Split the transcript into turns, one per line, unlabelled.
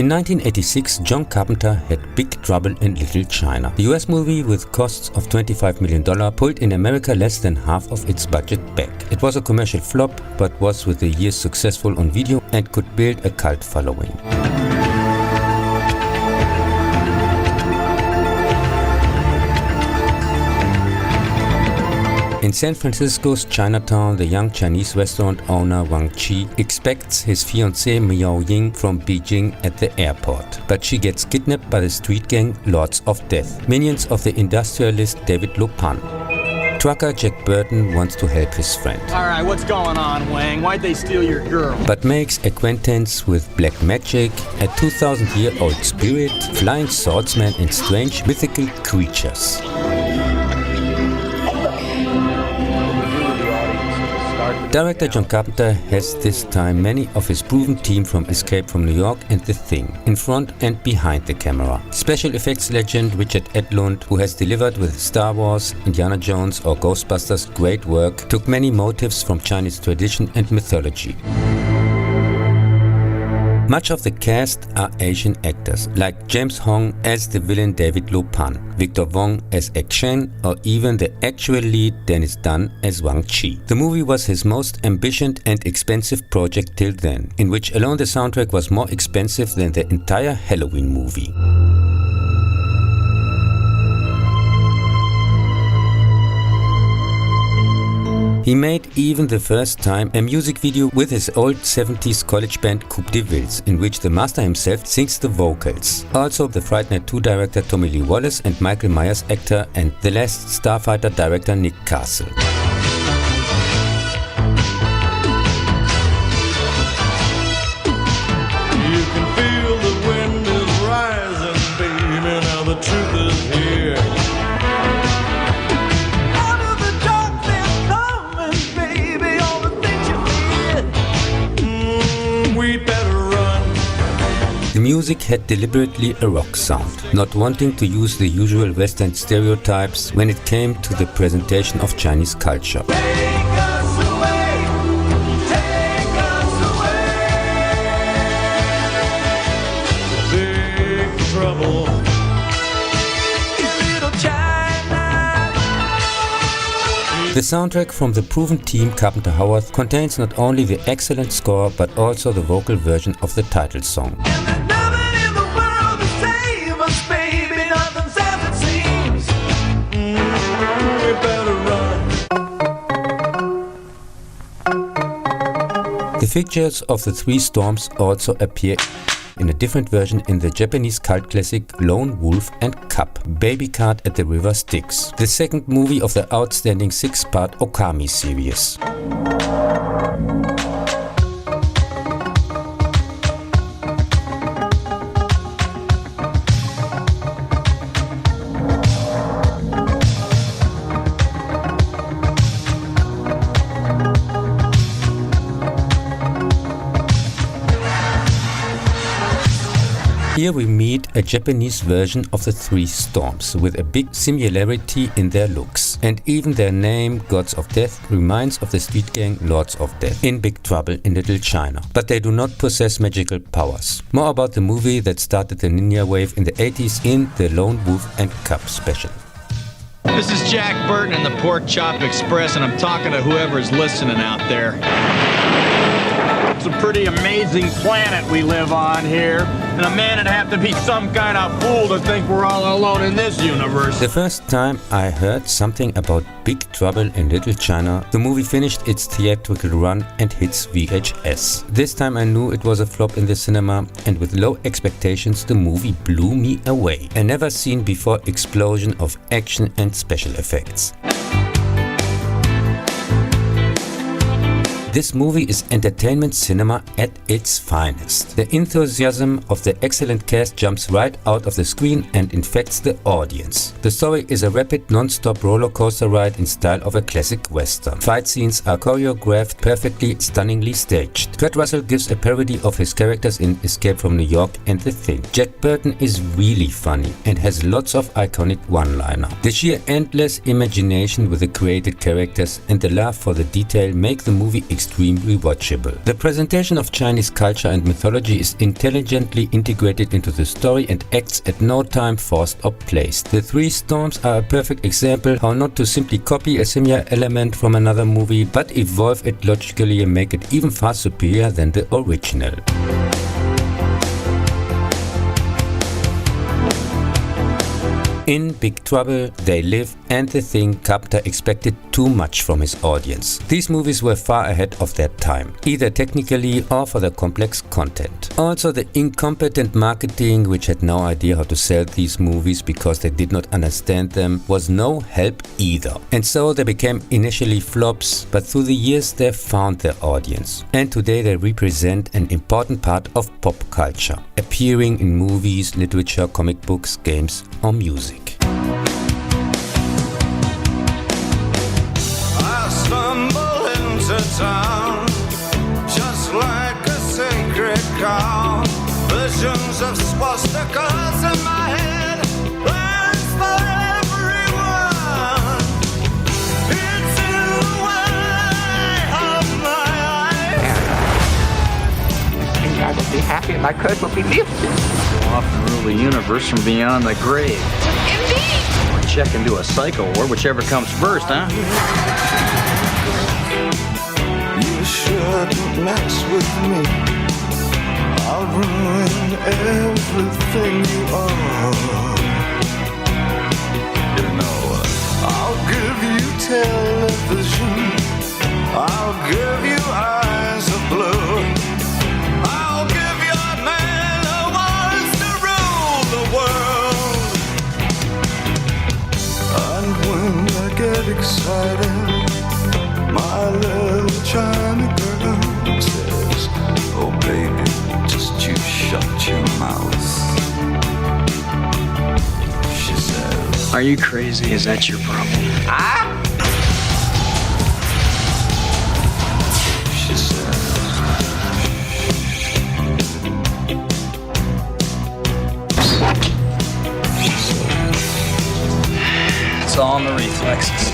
In 1986, John Carpenter had Big Trouble in Little China. The US movie, with costs of $25 million, pulled in America less than half of its budget back. It was a commercial flop, but was with the years successful on video and could build a cult following. In San Francisco's Chinatown, the young Chinese restaurant owner Wang Chi expects his fiancée Miao Ying from Beijing at the airport. But she gets kidnapped by the street gang Lords of Death, minions of the industrialist David Lo Pan. Trucker Jack Burton wants to help his friend.
Alright, what's going on, Wang? Why'd they steal your girl?
But makes acquaintance with black magic, a 2,000-year-old spirit, flying swordsman and strange mythical creatures. Director John Carpenter has this time many of his proven team from Escape from New York and The Thing, in front and behind the camera. Special effects legend Richard Edlund, who has delivered with Star Wars, Indiana Jones or Ghostbusters great work, took many motifs from Chinese tradition and mythology. Much of the cast are Asian actors, like James Hong as the villain David Lo Pan, Victor Wong as Ek Shen, or even the actual lead Dennis Dun as Wang Chi. The movie was his most ambitious and expensive project till then, in which alone the soundtrack was more expensive than the entire Halloween movie. He made even the first time a music video with his old 70s college band Cub Odysee, in which the master himself sings the vocals. Also the Fright Night 2 director Tommy Lee Wallace and Michael Myers actor and The Last Starfighter director Nick Castle.
You can feel the wind is rising, baby, now the truth is here.
The music had deliberately a rock sound, not wanting to use the usual Western stereotypes when it came to the presentation of Chinese culture.
Take us away, take us away. Big trouble in Little China.
The soundtrack from the proven team Carpenter Howard contains not only the excellent score but also the vocal version of the title song. The figures of the three storms also appear in a different version in the Japanese cult classic Lone Wolf and Cub, Baby Cart at the River Styx, the second movie of the outstanding 6-part Okami series. Here we meet a Japanese version of the three storms, with a big similarity in their looks. And even their name, Gods of Death, reminds of the street gang Lords of Death in Big Trouble in Little China. But they do not possess magical powers. More about the movie that started the ninja wave in the 80s in the Lone Wolf and Cub special.
This is Jack Burton in the Pork Chop Express, and I'm talking to whoever's listening out there. It's a pretty amazing planet we live on here, and a man would have to be some kind of fool to think we're all alone in this universe.
The first time I heard something about Big Trouble in Little China, the movie finished its theatrical run and hits VHS. This time I knew it was a flop in the cinema, and with low expectations the movie blew me away. A never seen before explosion of action and special effects. This movie is entertainment cinema at its finest. The enthusiasm of the excellent cast jumps right out of the screen and infects the audience. The story is a rapid non-stop roller coaster ride in style of a classic western. Fight scenes are choreographed perfectly, stunningly staged. Kurt Russell gives a parody of his characters in Escape from New York and The Thing. Jack Burton is really funny and has lots of iconic one-liner. The sheer endless imagination with the created characters and the love for the detail make the movie extremely extremely watchable. The presentation of Chinese culture and mythology is intelligently integrated into the story and acts at no time forced or placed. The Three Storms are a perfect example how not to simply copy a similar element from another movie, but evolve it logically and make it even far superior than the original. In Big Trouble, They Live and The Thing, Carpenter expected too much from his audience. These movies were far ahead of their time, either technically or for their complex content. Also, the incompetent marketing, which had no idea how to sell these movies because they did not understand them, was no help either. And so they became initially flops, but through the years they found their audience. And today they represent an important part of pop culture, appearing in movies, literature, comic books, games or music.
I stumble into town just like a sacred cow. Visions of swastikas in my head, plans for everyone. It's in the way of my eyes.
And I would be happy and my curse would be lifted.
Go off and rule the universe from beyond the grave.
Indeed!
Or check into a psycho ward, whichever comes first, huh?
You shouldn't mess with me. I'll ruin everything you are. You know, I'll give you television. I'll give you eyes of blue. I'll give you a man who wants to rule the world. And when I get excited, my little China girl says, oh baby, just you shut your mouth. She says,
Are you crazy? Is that your problem?
she says,
It's all in the reflexes.